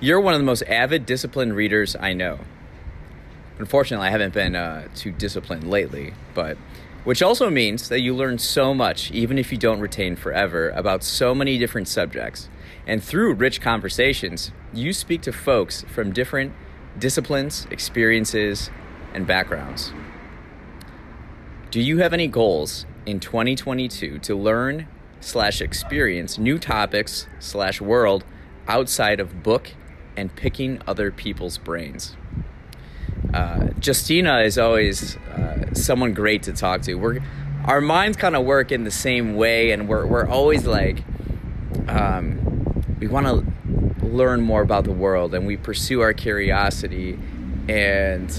You're one of the most avid, disciplined readers I know. Unfortunately, I haven't been too disciplined lately, but which also means that you learn so much, even if you don't retain forever, about so many different subjects. And through rich conversations, you speak to folks from different disciplines, experiences, and backgrounds. Do you have any goals in 2022 to learn/experience new topics/world outside of book and picking other people's brains? Justina is always someone great to talk to. Our minds kind of work in the same way, and we're always like, we want to learn more about the world, and we pursue our curiosity, and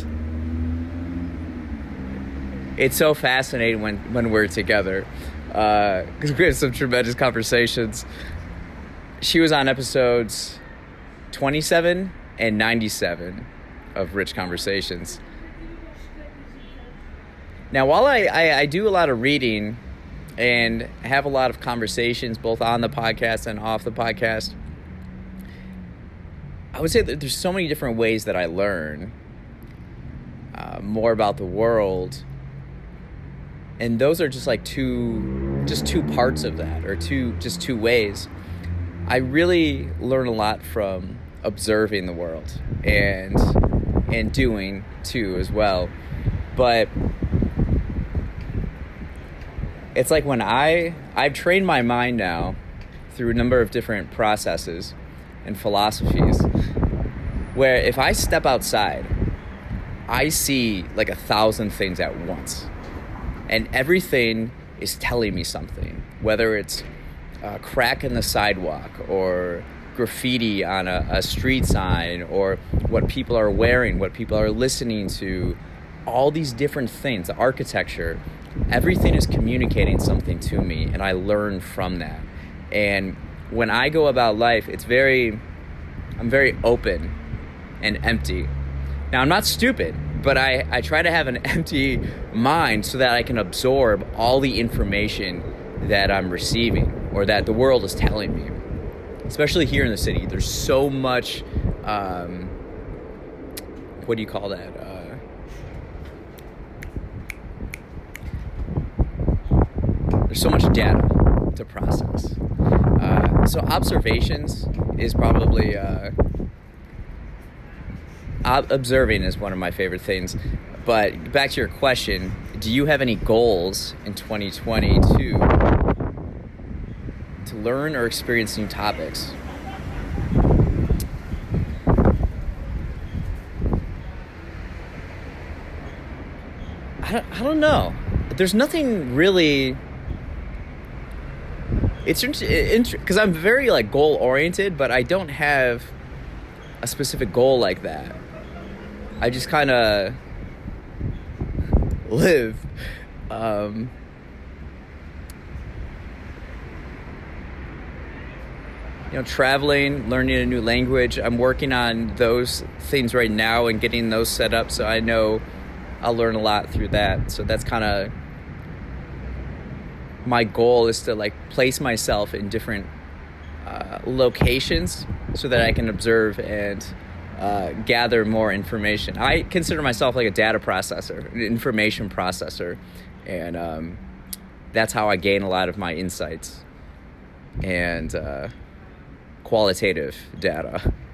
it's so fascinating when we're together, because we have some tremendous conversations. She was on episodes 27 and 97 of Rich Conversations. Now, while I do a lot of reading and have a lot of conversations both on the podcast and off the podcast, I would say that there's so many different ways that I learn more about the world, and those are just like two parts of that, or two ways. I really learn a lot from observing the world and doing too as well. But it's like when I've trained my mind now through a number of different processes and philosophies, where if I step outside, I see like 1,000 things at once, and everything is telling me something, whether it's a crack in the sidewalk or graffiti on a street sign, or what people are wearing, what people are listening to, all these different things, the architecture, everything is communicating something to me, and I learn from that. And when I go about life, I'm very open and empty. Now, I'm not stupid, but I try to have an empty mind so that I can absorb all the information that I'm receiving, or that the world is telling me. Especially here in the city, there's so much, what do you call that? There's so much data to process. So observations is probably, observing is one of my favorite things. But back to your question, do you have any goals in 2022 to learn or experience new topics? I don't know. There's nothing really. It's because I'm very like goal oriented, but I don't have a specific goal like that. I just kind of live. Traveling, learning a new language. I'm working on those things right now and getting those set up, so I know I'll learn a lot through that. So that's kind of my goal, is to like place myself in different locations so that I can observe and gather more information. I consider myself like a data processor, an information processor, and that's how I gain a lot of my insights and qualitative data.